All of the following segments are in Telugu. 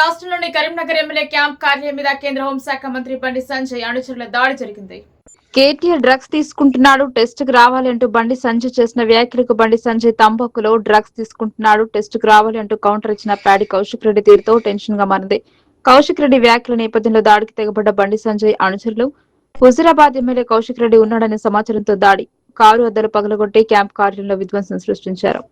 రాష్ట్రంలోని కరీంనగర్ ఎమ్మెల్యే క్యాంప్ కార్యాలయం మీద కేంద్ర హోంశాఖ మంత్రి బండి సంజయ్ అనుచరుల దాడి జరిగింది. కేటీఆర్ డ్రగ్స్ తీసుకుంటున్నాడు, టెస్ట్ కు రావాలి అంటూ బండి సంజయ్ చేసిన వ్యాఖ్యలకు బండి సంజయ్ తంబాకులో డ్రగ్స్ తీసుకుంటున్నాడు, టెస్ట్ కు రావాలి అంటూ కౌంటర్ ఇచ్చిన ప్యాడి కౌశిక్ రెడ్డి తీరుతో టెన్షన్ గా మారింది. కౌశిక్ రెడ్డి వ్యాఖ్యల నేపథ్యంలో దాడికి తెగబడ్డ బండి సంజయ్ అనుచరులు హుజురాబాద్ ఎమ్మెల్యే కౌశిక్ రెడ్డి ఉన్నాడనే సమాచారంతో దాడి, కారు అద్దాలు పగలగొట్టి క్యాంప్ కార్యాలయంలో విధ్వంసం సృష్టించారు.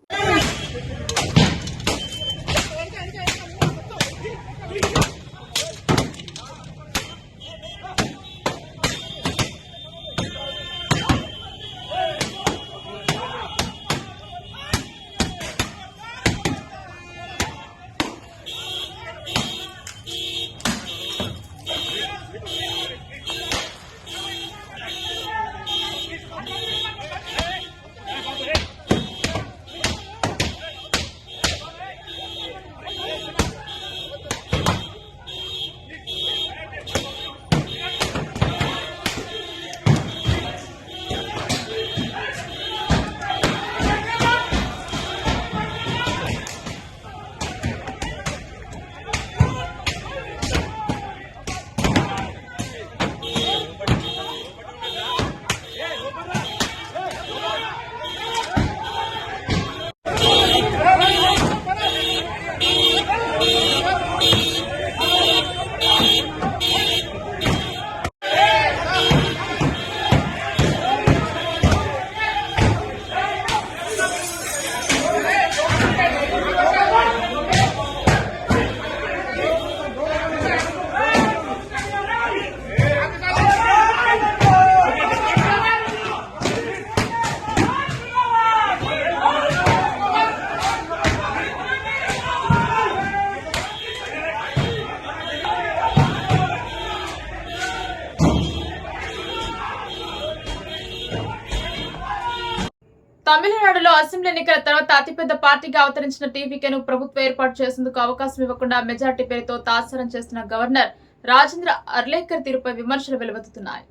తమిళనాడులో అసెంబ్లీ ఎన్నికల తర్వాత అతిపెద్ద పార్టీగా అవతరించిన టీవీకేను ప్రభుత్వం ఏర్పాటు చేసేందుకు అవకాశం ఇవ్వకుండా మెజార్టీ పేరుతో తాత్సారం చేస్తున్న గవర్నర్ రాజేంద్ర అర్లేకర్ తీరుపై విమర్శలు వెలువెత్తుతున్నాయి.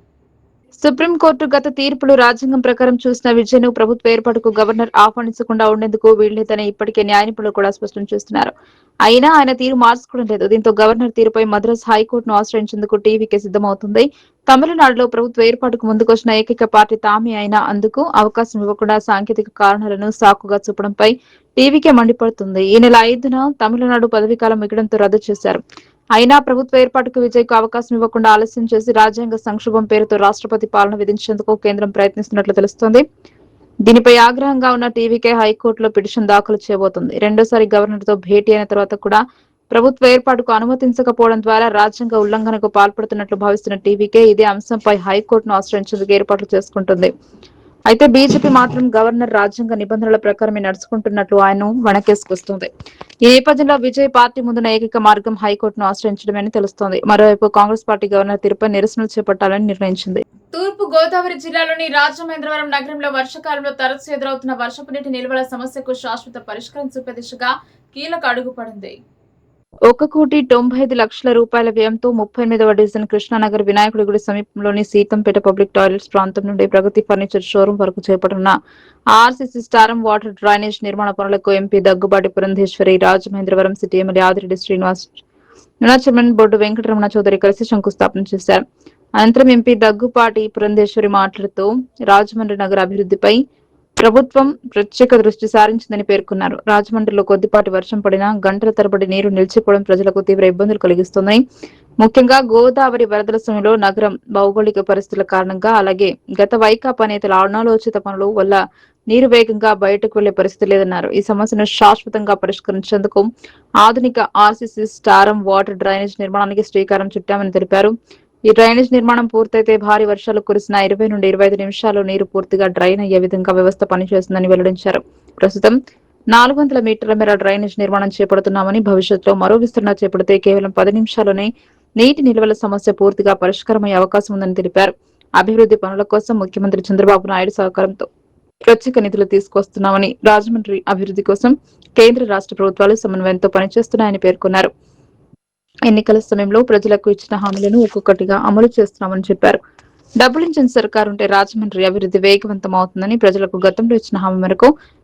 సుప్రీంకోర్టు గత తీర్పులు రాజ్యాంగం ప్రకారం చూసిన విజయను ప్రభుత్వ ఏర్పాటుకు గవర్నర్ ఆహ్వానించకుండా ఉండేందుకు వీల్లేదని ఇప్పటికే న్యాయ నిపుణులు కూడా స్పష్టం చేస్తున్నారు. అయినా ఆయన తీరు మార్చుకోవడం లేదు. దీంతో గవర్నర్ తీరుపై మద్రాస్ హైకోర్టును ఆశ్రయించేందుకు టీవీకే సిద్దమవుతుంది. తమిళనాడులో ప్రభుత్వ ఏర్పాటుకు ముందుకొచ్చిన ఏకైక పార్టీ తామే అయినా అందుకు అవకాశం ఇవ్వకుండా సాంకేతిక కారణాలను సాకుగా చూపడంపై టీవీకే మండిపడుతుంది. ఈ నెల 5న తమిళనాడు పదవీకాలం మిగడంతో రద్దు చేశారు. అయినా ప్రభుత్వ ఏర్పాటుకు విజయ్కు అవకాశం ఇవ్వకుండా ఆలస్యం చేసి రాజ్యాంగ సంక్షోభం పేరుతో రాష్ట్రపతి పాలన విధించేందుకు కేంద్రం ప్రయత్నిస్తున్నట్లు తెలుస్తోంది. దీనిపై ఆగ్రహంగా ఉన్న టీవీకే హైకోర్టులో పిటిషన్ దాఖలు చేయబోతోంది. రెండోసారి గవర్నర్ తో భేటీ అయిన తర్వాత కూడా ప్రభుత్వ ఏర్పాటుకు అనుమతించకపోవడం ద్వారా రాజ్యాంగ ఉల్లంఘనకు పాల్పడుతున్నట్లు భావిస్తున్న టీవీకే ఇదే అంశంపై హైకోర్టును ఆశ్రయించేందుకు ఏర్పాట్లు చేసుకుంటుంది. అయితే బీజేపీ మాత్రం గవర్నర్ రాజ్యాంగ నిబంధనల ప్రకారమే నడుచుకుంటున్నట్లు ఆయన్ను వణకేసుకొస్తుంది. ఈ నేపథ్యంలో విజయ్ పార్టీ ముందున్న ఏకైక మార్గం హైకోర్టును ఆశ్రయించడమని తెలుస్తోంది. మరోవైపు కాంగ్రెస్ పార్టీ గవర్నర్ తీరుపై నిరసనలు చేపట్టాలని నిర్ణయించింది. తూర్పు గోదావరి జిల్లాలోని రాజమహేంద్రవరం నగరంలో వర్షాకాలంలో తరచూ ఎదురవుతున్న వర్షపు నీటి నిల్వల సమస్యకు శాశ్వత పరిష్కారం చూపే దిశగా కీలక అడుగు పడింది. 1,90,00,000 రూపాయల వ్యయంతో 38వ డివిజన్ కృష్ణానగర్ వినాయకుడి గుడి సమీపంలోని సీతంపేట పబ్లిక్ టాయిలెట్స్ ప్రాంతం నుండి ప్రగతి ఫర్నిచర్ షోరూం వరకు చేపట్టిన ఆర్సీసీ స్టారం వాటర్ డ్రైనేజ్ నిర్మాణ పనులకు MP Daggubati Purandeswari, Rajamahendravaram city MLA Adireddy Srinivas, chairman Boddu Venkataramana Chowdary కలిసి శంకుస్థాపన చేశారు. అనంతరం ఎంపీ దగ్గుబాటి పురంధేశ్వరి మాట్లాడుతూ రాజమండ్రి నగర అభివృద్ధిపై ప్రభుత్వం ప్రత్యేక దృష్టి సారించిందని పేర్కొన్నారు. రాజమండ్రిలో కొద్దిపాటి వర్షం పడినా గంటల తరబడి నీరు నిలిచిపోవడం ప్రజలకు తీవ్ర ఇబ్బందులు కలిగిస్తున్నాయి. ముఖ్యంగా గోదావరి వరదల సమయంలో నగరం భౌగోళిక పరిస్థితుల కారణంగా, అలాగే గత వైకాపా నేతల అనాలోచిత పనుల వల్ల నీరు వేగంగా బయటకు వెళ్లే పరిస్థితి లేదన్నారు. ఈ సమస్యను శాశ్వతంగా పరిష్కరించేందుకు ఆధునిక ఆర్సీసీ స్టారం వాటర్ డ్రైనేజ్ నిర్మాణానికి శ్రీకారం చుట్టామని తెలిపారు. ఈ డ్రైనేజ్ నిర్మాణం పూర్తయితే భారీ వర్షాలు కురిసిన 20 నుండి 25 నిమిషాల్లో నీరు పూర్తిగా డ్రైన్ అయ్యే విధంగా వ్యవస్థ పనిచేస్తుందని వెల్లడించారు. ప్రస్తుతం 400 మీటర్ల మేర డ్రైనేజ్ నిర్మాణం చేపడుతున్నామని, భవిష్యత్తులో మరో విస్తరణ చేపడితే కేవలం 10 నిమిషాల్లోనే నీటి నిల్వల సమస్య పూర్తిగా పరిష్కారమయ్యే అవకాశం ఉందని తెలిపారు. అభివృద్ధి పనుల కోసం ముఖ్యమంత్రి చంద్రబాబు నాయుడు సహకారంతో ప్రత్యేక నిధులు తీసుకొస్తున్నామని, రాజమండ్రి అభివృద్ధి కోసం కేంద్ర రాష్ట్ర ప్రభుత్వాలు సమన్వయంతో పనిచేస్తున్నాయని పేర్కొన్నారు. ఎన్నికల సమయంలో ప్రజలకు ఇచ్చిన హామీలను ఒక్కొక్కటిగా అమలు చేస్తున్నామని చెప్పారు. డబుల్ ఇంజిన్ సర్కార్ ఉంటే రాజమండ్రి అభివృద్ధి వేగవంతం అవుతుందని, ప్రజలకు గతంలో ఇచ్చిన హామీ మేరకు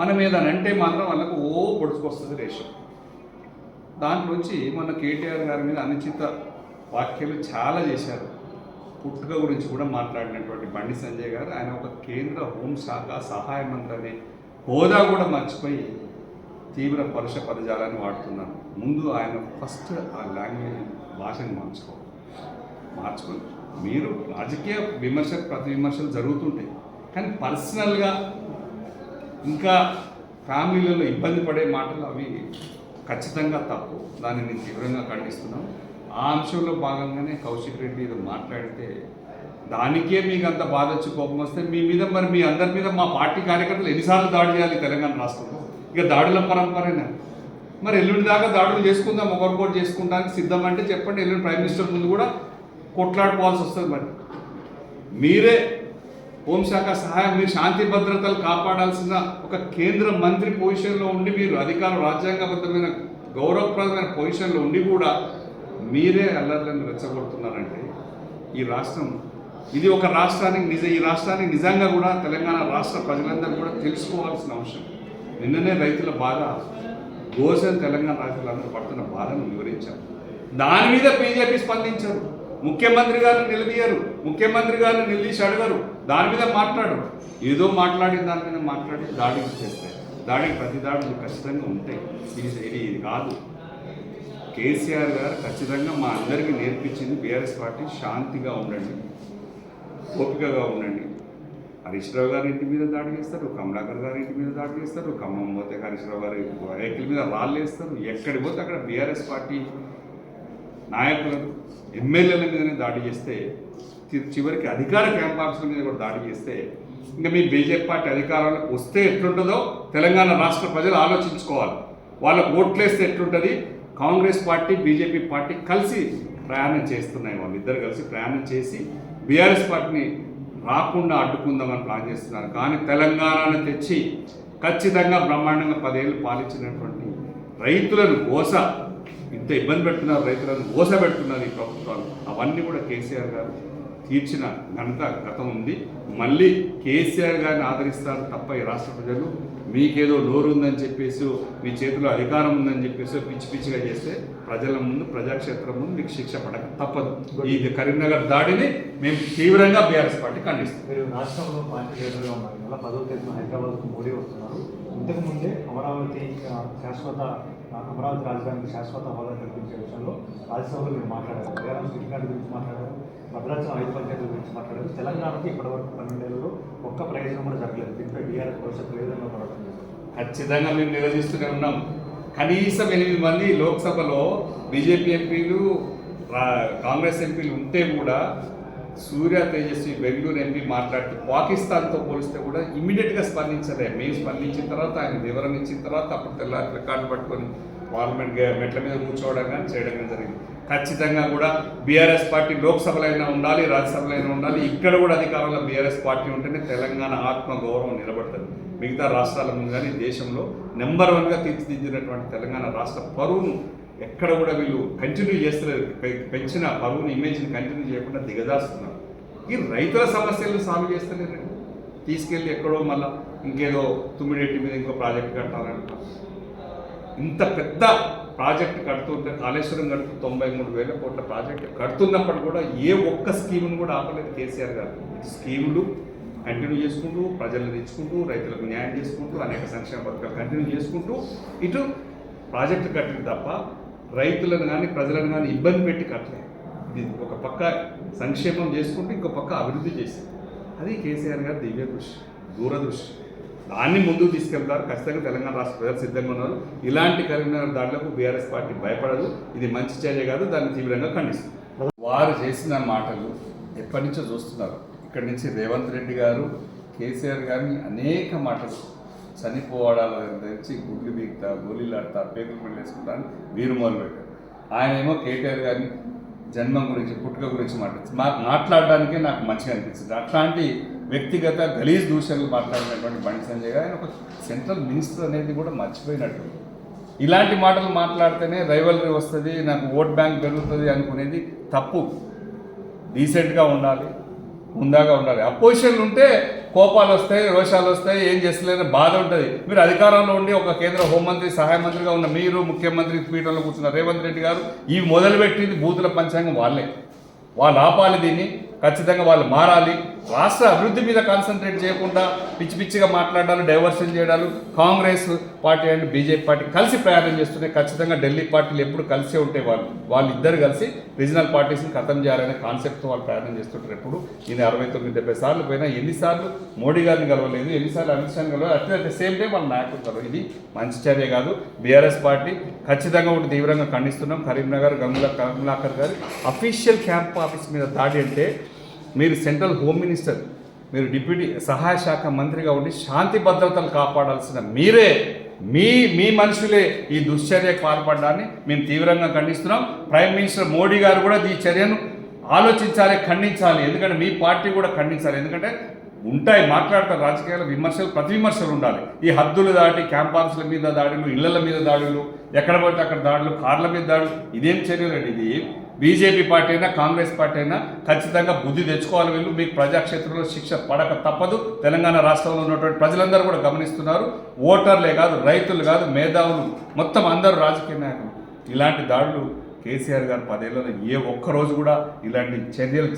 మనం ఏదైనా అంటే మాత్రం వాళ్ళకు పొడుచుకొస్తుంది రేషం. దాంట్లోంచి మన కేటీఆర్ గారి మీద అనుచిత వ్యాఖ్యలు చాలా చేశారు. పుట్టుక గురించి కూడా మాట్లాడినటువంటి బండి సంజయ్ గారు ఆయన ఒక కేంద్ర హోంశాఖ సహాయ మంత్రి అనే హోదా కూడా మర్చిపోయి తీవ్ర పరుష పదజాలాన్ని వాడుతున్నారు. ముందు ఆయన ఫస్ట్ ఆ లాంగ్వేజ్ భాషను మార్చుకొని మీరు రాజకీయ విమర్శలు ప్రతి విమర్శలు జరుగుతుంటాయి, కానీ పర్సనల్గా ఇంకా ఫ్యామిలీలలో ఇబ్బంది పడే మాటలు అవి ఖచ్చితంగా తప్పు. దాన్ని నేను తీవ్రంగా ఖండిస్తున్నాను. ఆ అంశంలో భాగంగానే కౌశిక్ రెడ్డి ఇది మాట్లాడితే దానికే మీకు అంత బాధ వచ్చి కోపం వస్తే మీ మీద మరి మీ అందరి మీద మా పార్టీ కార్యకర్తలు ఎన్నిసార్లు దాడి చేయాలి తెలంగాణ రాష్ట్రంలో? ఇక దాడుల పరంపరేనా? మరి ఎల్లుండి దాకా దాడులు చేసుకుందాం, ఒకరికొకటి చేసుకుంటానికి సిద్ధం అంటే చెప్పండి. ఎల్లుండి ప్రైమ్ మినిస్టర్ ముందు కూడా కొట్లాడుకోవాల్సి వస్తుంది. మరి మీరే హోంశాఖ సహాయం, మీరు శాంతి భద్రతలు కాపాడాల్సిన ఒక కేంద్ర మంత్రి పొజిషన్లో ఉండి మీరు అధికారం రాజ్యాంగబద్ధమైన గౌరవప్రదమైన పొజిషన్లో ఉండి కూడా మీరే అల్లర్లను రెచ్చగొడుతున్నారంటే ఈ రాష్ట్రం ఇది ఒక రాష్ట్రానికి ఈ రాష్ట్రానికి నిజంగా కూడా తెలంగాణ రాష్ట్ర ప్రజలందరూ కూడా తెలుసుకోవాల్సిన అవసరం. నిన్ననే రైతుల బాధ గోసెన్ తెలంగాణ రైతులందరూ పడుతున్న బాధను వివరించారు. దాని మీద బీజేపీ స్పందించారు. ముఖ్యమంత్రి గారిని నిలదీయరు, ముఖ్యమంత్రి గారిని నిలదీసి అడగరు, దాని మీద మాట్లాడరు. ఏదో మాట్లాడిన దాని మీద మాట్లాడి దాడికి చేస్తాయి. దాడికి ప్రతి దాడులు ఖచ్చితంగా ఉంటాయి. ఇది కాదు. కేసీఆర్ గారు ఖచ్చితంగా మా అందరికీ నేర్పించింది బీఆర్ఎస్ పార్టీ శాంతిగా ఉండండి, ఓపికగా ఉండండి. హరీష్ రావు గారి ఇంటి మీద దాడి చేస్తారు, కమలాకర్ గారి ఇంటి మీద దాడి చేస్తారు, ఖమ్మం పోతే హరీష్ రావు గారి వెహికల్ మీద రాళ్ళు వేస్తారు. ఎక్కడికి పోతే అక్కడ బీఆర్ఎస్ పార్టీ నాయకులను ఎమ్మెల్యేల మీదనే దాడి చేస్తే, చివరికి అధికార క్యాంప్ ఆఫీసుల మీద కూడా దాడి చేస్తే ఇంకా మీ బీజేపీ పార్టీ అధికారంలోకి వస్తే ఎట్లుంటుందో తెలంగాణ రాష్ట్ర ప్రజలు ఆలోచించుకోవాలి. వాళ్ళకు ఓట్లేస్తే ఎట్లుంటుంది? కాంగ్రెస్ పార్టీ బీజేపీ పార్టీ కలిసి ప్రయాణం చేస్తున్నాయి. వాళ్ళిద్దరు కలిసి ప్రయాణం చేసి బీఆర్ఎస్ పార్టీని రాకుండా అడ్డుకుందామని ప్లాన్ చేస్తున్నారు. కానీ తెలంగాణను తెచ్చి ఖచ్చితంగా బ్రహ్మాండంగా 10 ఏళ్ళు పాలించినటువంటి రైతులను ఇంత ఇబ్బంది పెడుతున్నారు, రైతులను పెడుతున్నారు ఈ ప్రభుత్వాలు. అవన్నీ కూడా కేసీఆర్ గారు తీర్చిన గతం ఉంది. మళ్ళీ కేసీఆర్ గారిని ఆదరిస్తారు తప్ప ఈ రాష్ట్ర ప్రజలు మీకేదో నోరు ఉందని చెప్పేసి, మీ చేతిలో అధికారం ఉందని చెప్పేసి పిచ్చి పిచ్చిగా చేస్తే ప్రజల ముందు, ప్రజాక్షేత్రం ముందు మీకు శిక్ష పడక తప్పదు. ఈ కరీంనగర్ దాడిని మేము తీవ్రంగా బీఆర్ఎస్ పార్టీ ఖండిస్తాం. మీరు రాష్ట్రంలో పార్టీ లీడర్గా ఉన్నారు. ఇలా 10వ తేదీన హైదరాబాద్కు మోడీ వస్తున్నారు. ఇంతకుముందే అమరావతి రాజధానికి శాశ్వత హోదా కల్పించే విషయంలో రాజ్యసభలో మీరు మాట్లాడారు. బీఆర్ఎస్ స్టిక్లాండ్ గురించి మాట్లాడారు, భద్రాచలం 5 పంచాయతీల గురించి మాట్లాడారు. తెలంగాణకి ఇప్పటివరకు 12 ఏళ్ళలో ఒక్క ప్రయోజనం కూడా జరగలేదు. దీనిపై బీఆర్ఎస్ భవిష్యత్తు ఏ విధంగా పడటం? ఖచ్చితంగా మేము నిలదీస్తూనే ఉన్నాం. కనీసం 8 మంది లోక్సభలో బీజేపీ ఎంపీలు, కాంగ్రెస్ ఎంపీలు ఉంటే కూడా సూర్య తేజస్వి బెంగళూరు ఎంపీ మాట్లాడుతూ పాకిస్తాన్తో పోలిస్తే కూడా ఇమ్మీడియట్గా స్పందించలే. మేము స్పందించిన తర్వాత ఆయన వివరణ ఇచ్చిన తర్వాత అప్పుడు తెల్లారి రికార్డు పట్టుకొని పార్లమెంట్ మెట్ల మీద కూర్చోవడం కానీ చేయడం కానీ జరిగింది. ఖచ్చితంగా కూడా బీఆర్ఎస్ పార్టీ లోక్సభలో అయినా ఉండాలి, రాజ్యసభలో అయినా ఉండాలి. ఇక్కడ కూడా అధికారంలో బీఆర్ఎస్ పార్టీ ఉంటేనే తెలంగాణ ఆత్మగౌరవం నిలబడుతుంది. మిగతా రాష్ట్రాల ముందు కానీ దేశంలో నెంబర్ 1గా తీర్చిదిద్దినటువంటి తెలంగాణ రాష్ట్ర పరువును ఎక్కడ కూడా వీళ్ళు కంటిన్యూ చేస్తలేరు. పెంచిన పరువుని, ఇమేజ్ని కంటిన్యూ చేయకుండా దిగజారుస్తున్నారు. ఈ రైతుల సమస్యలను సాల్వ్ చేస్తలేరు. తీసుకెళ్ళి ఎక్కడో మళ్ళీ ఇంకేదో తుమ్మిడెట్టి మీద ఇంకో ప్రాజెక్ట్ కట్టాలంటారు. ఇంత పెద్ద ప్రాజెక్టు కడుతుంటే, కాళేశ్వరం కడుతూ 93,000 కోట్ల ప్రాజెక్టు కడుతున్నప్పుడు కూడా ఏ ఒక్క స్కీమును కూడా ఆపలేదు కేసీఆర్ గారు. స్కీములు కంటిన్యూ చేసుకుంటూ, ప్రజలను తెచ్చుకుంటూ, రైతులకు న్యాయం చేసుకుంటూ, అనేక సంక్షేమ పథకాలు కంటిన్యూ చేసుకుంటూ ఇటు ప్రాజెక్టు కట్టింది తప్ప రైతులను కానీ ప్రజలను కానీ ఇబ్బంది పెట్టి కట్టలేదు. ఇది ఒక పక్క సంక్షేమం చేసుకుంటూ ఇంకో పక్క అభివృద్ధి చేసింది. అది కేసీఆర్ గారు దివ్య దృష్టి, దూరదృష్టి. దాన్ని ముందుకు తీసుకెళ్తారు. ఖచ్చితంగా తెలంగాణ రాష్ట్ర ప్రజలు సిద్ధంగా ఉన్నారు. ఇలాంటి కరీంనగర్ దాడులకు బీఆర్ఎస్ పార్టీ భయపడదు. ఇది మంచి చర్య కాదు, దాన్ని తీవ్రంగా ఖండిస్తుంది. వారు చేసిన మాటలు ఎప్పటి నుంచో చూస్తున్నారు. ఇక్కడి నుంచి రేవంత్ రెడ్డి గారు కేసీఆర్ గారిని అనేక మాటలు చనిపోవడాల నుంచి గుడ్లు బీగుతా, గోళీలాడతా, పేగులు వెళ్ళేసుకుంటాను వీరు మొదలుపెట్టారు. ఆయన ఏమో కేటీఆర్ గారిని జన్మం గురించి, పుట్టుక గురించి మాట్లాడడానికే నాకు మంచిగా అనిపిస్తుంది. అట్లాంటి వ్యక్తిగత గలీజ్ దూషణలు మాట్లాడినటువంటి బండి సంజయ్ గారు ఆయన ఒక సెంట్రల్ మినిస్టర్ అనేది కూడా మర్చిపోయినట్టు. ఇలాంటి మాటలు మాట్లాడితేనే రైవలరీ వస్తుంది, నాకు ఓట్ బ్యాంక్ పెరుగుతుంది అనుకునేది తప్పు. డీసెంట్గా ఉండాలి, హుందాగా ఉండాలి. అపోజిషన్లు ఉంటే కోపాలు వస్తాయి, రోషాలు వస్తాయి, ఏం చేస్తలేని బాధ ఉంటుంది. మీరు అధికారంలో ఉండి ఒక కేంద్ర హోంమంత్రి సహాయ మంత్రిగా ఉన్న మీరు, ముఖ్యమంత్రి పీఠంలో కూర్చున్న రేవంత్ రెడ్డి గారు ఇవి మొదలుపెట్టింది బూతుల పంచాంగం వాళ్ళే. వాళ్ళు ఆపాలి దీన్ని, ఖచ్చితంగా వాళ్ళు మారాలి. రాష్ట్ర అభివృద్ధి మీద కాన్సన్ట్రేట్ చేయకుండా పిచ్చి పిచ్చిగా మాట్లాడాలి, డైవర్షన్ చేయడాలు. Congress party and BJP party కలిసి ప్రయాణం చేస్తున్నాయి. ఖచ్చితంగా ఢిల్లీ పార్టీలు ఎప్పుడు కలిసే ఉంటాయి. వాళ్ళిద్దరు కలిసి రీజనల్ పార్టీస్ని ఖతం చేయాలనే కాన్సెప్ట్తో వాళ్ళు ప్రయాణం చేస్తుంటారు. ఎప్పుడు ఈయన 69-70 సార్లు పోయినా ఎన్నిసార్లు మోడీ గారిని కలవలేదు, ఎన్నిసార్లు అమిత్ షాని కలవలేదు. అట్ ద సేమ్ టైం వాళ్ళ నాయకులు కలవలేదు. ఇది మంచి చర్య కాదు. బీఆర్ఎస్ పార్టీ ఖచ్చితంగా ఒకటి తీవ్రంగా ఖండిస్తున్నాం. కరీంనగర్ కమలాకర్ గారు అఫీషియల్ క్యాంప్ ఆఫీస్ మీద దాడి అంటే, మీరు సెంట్రల్ హోమ్ మినిస్టర్, మీరు డిప్యూటీ సహాయ శాఖ మంత్రిగా ఉండి శాంతి భద్రతలు కాపాడాల్సిన మీరే, మీ మనుషులే ఈ దుశ్చర్యకు పాల్పడడాన్ని మేము తీవ్రంగా ఖండిస్తున్నాం. ప్రైమ్ మినిస్టర్ మోడీ గారు కూడా ఈ చర్యను ఆలోచించాలి, ఖండించాలి. ఎందుకంటే మీ పార్టీ కూడా ఖండించాలి. ఎందుకంటే ఉంటాయి, మాట్లాడతారు రాజకీయాల విమర్శలు, ప్రతి విమర్శలు ఉండాలి. ఈ హద్దులు దాటి క్యాంపస్ల మీద దాడులు, ఇళ్ల మీద దాడులు, ఎక్కడ పడితే అక్కడ దాడులు, కార్ల మీద దాడులు, ఇదేం చర్యలు అండి? ఇది బీజేపీ పార్టీ అయినా కాంగ్రెస్ పార్టీ అయినా ఖచ్చితంగా బుద్ధి తెచ్చుకోవాలి. వీళ్ళు మీకు ప్రజాక్షేత్రంలో శిక్ష పడక తప్పదు. తెలంగాణ రాష్ట్రంలో ఉన్నటువంటి ప్రజలందరూ కూడా గమనిస్తున్నారు. ఓటర్లే కాదు, రైతులు కాదు, మేధావులు, మొత్తం అందరూ రాజకీయ నాయకులు. ఇలాంటి దాడులు కేసీఆర్ గారు 10 ఏళ్లలో ఏ ఒక్కరోజు కూడా ఇలాంటి చర్యలు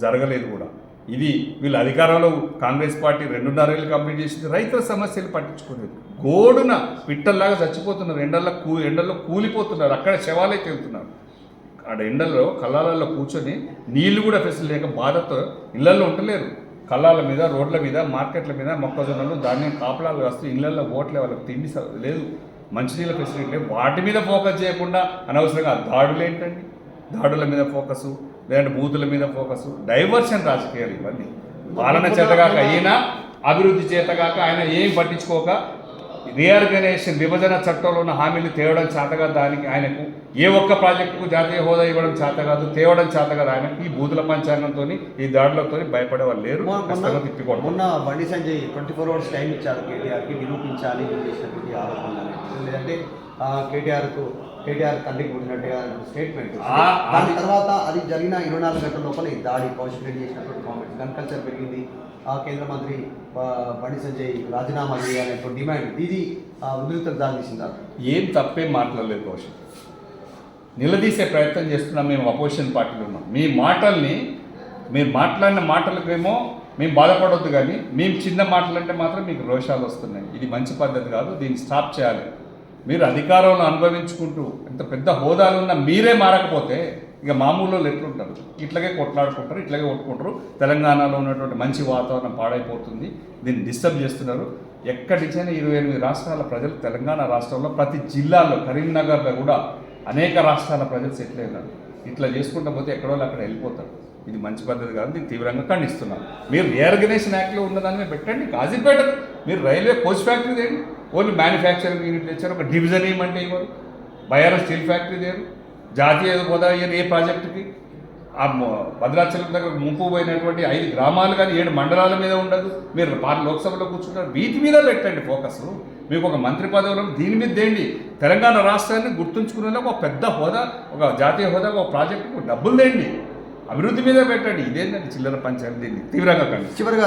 జరగలేదు కూడా. ఇది వీళ్ళు అధికారంలో కాంగ్రెస్ పార్టీ 2.5 ఏళ్ళు కంప్లీట్ చేసింది. రైతుల సమస్యలు పట్టించుకోలేదు. గోడున పిట్టల్లాగా చచ్చిపోతున్నారు. ఎండల్లో కూలిపోతున్నారు. అక్కడ శవాలే తేలుతున్నారు. ఆడ ఎండల్లో కళ్ళాలలో కూర్చొని నీళ్లు కూడా ఫెసిలిటీ లేక బాధతో ఇళ్లలో ఉండలేరు. కళ్ళాల మీద, రోడ్ల మీద, మార్కెట్ల మీద మొక్కజొన్నలు, ధాన్యం కాపలాలు వస్తూ ఇళ్లలో ఓట్లే, వాళ్ళకి తిండి లేదు, మంచినీళ్ళ ఫెసిలిటీ లేదు. వాటి మీద ఫోకస్ చేయకుండా అనవసరంగా దాడులు ఏంటండి? దాడుల మీద ఫోకసు, లేదంటే బూతుల మీద ఫోకసు, డైవర్షన్ రాజకీయాలు ఇవన్నీ. పాలన చేతగాక ఈయన, అభివృద్ధి చేతగాక ఆయన ఏం పట్టించుకోక, రీఆర్గనైజేషన్ విభజన చట్టంలో ఉన్న హామీలు తేవడం చేతగా దానికి ఆయనకు ఏ ఒక్క ప్రాజెక్టుకు జాతీయ హోదా ఇవ్వడం చేత కాదు, తేవడం చేత కాదు ఆయనకు. ఈ బూతుల పంచాంగంతో, ఈ దాడులతో భయపడే వాళ్ళు లేరు. మొన్న బండి సంజయ్ 24 hours టైం ఇచ్చారు కేటీఆర్కి నిరూపించాలి చేసినటువంటి ఆరోపణలు. లేదంటే కేటీఆర్ తండ్రికి పుట్టినట్టుగా స్టేట్మెంట్. దాని తర్వాత అది జరిగిన 24 గంటల లోపల ఈ దాడి కౌశిక్ రెడ్డి చేసినటువంటి కామెంట్, గన్ కల్చర్ పెరిగింది, కేంద్ర మంత్రి బండి సంజయ్ రాజీనామా చేయాలనేటువంటి డిమాండ్, ఇది ఉద్రిక్తకు దారితీసిందా? ఏం తప్పేం మాట్లాడలేదు కౌశిక్. నిలదీసే ప్రయత్నం చేస్తున్నాం. మేము అపోజిషన్ పార్టీలో ఉన్నాం. మీ మాటల్ని, మీరు మాట్లాడిన మాటలకేమో మేము బాధపడవద్దు, కానీ మేము చిన్న మాటలంటే మాత్రం మీకు రోషాలు వస్తున్నాయి. ఇది మంచి పద్ధతి కాదు. దీన్ని స్టాప్ చేయాలి. మీరు అధికారంలో అనుభవించుకుంటూ ఇంత పెద్ద హోదాలు ఉన్న మీరే మారకపోతే ఇక మామూలు ఎట్లుంటారు? ఇట్లాగే కొట్లాడుకుంటారు, ఇట్లాగే కొట్టుకుంటారు. తెలంగాణలో ఉన్నటువంటి మంచి వాతావరణం పాడైపోతుంది. దీన్ని డిస్టర్బ్ చేస్తున్నారు. ఎక్కడి నుంచైనా 28 రాష్ట్రాల ప్రజలు తెలంగాణ రాష్ట్రంలో ప్రతి జిల్లాలో, కరీంనగర్లో కూడా అనేక రాష్ట్రాల ప్రజలు సెటిల్ అయినారు. ఇట్లా చేసుకుంటూ పోతే ఎక్కడో అక్కడ వెళ్ళిపోతారు. ఇది మంచి పద్ధతి కాదు. దీన్ని తీవ్రంగా ఖండిస్తున్నాం. మీరు రీఆర్గనైజేషన్ యాక్ట్లో ఉన్నదాన్ని పెట్టండి. కాజీపేట మీరు రైల్వే కోచ్ ఫ్యాక్టరీ తేండి, ఓన్లీ మ్యానుఫ్యాక్చరింగ్ యూనిట్ తెచ్చారు. ఒక డివిజన్ ఏమంటే ఇవ్వరు. బయారం స్టీల్ ఫ్యాక్టరీ తేరు. జాతీయ హోదా ఏ ప్రాజెక్టుకి? ఆ భద్రాచలం దగ్గర ముంపు పోయినటువంటి 5 గ్రామాలు కానీ 7 మండలాల మీద ఉండదు. మీరు లోక్సభలో కూర్చుంటారు. వీటి మీద పెట్టండి ఫోకస్. మీకు ఒక మంత్రి పదవులను దీని మీద తేండి. తెలంగాణ రాష్ట్రాన్ని గుర్తుంచుకునేలా ఒక పెద్ద హోదా, ఒక జాతీయ హోదా, ఒక ప్రాజెక్టుకు డబ్బులు తేండి. అభివృద్ధి మీద పెట్టండి. ఇదేంటంటే చిల్లర పంచాయతీ. దీన్ని తీవ్రంగా కండి. చివరిగా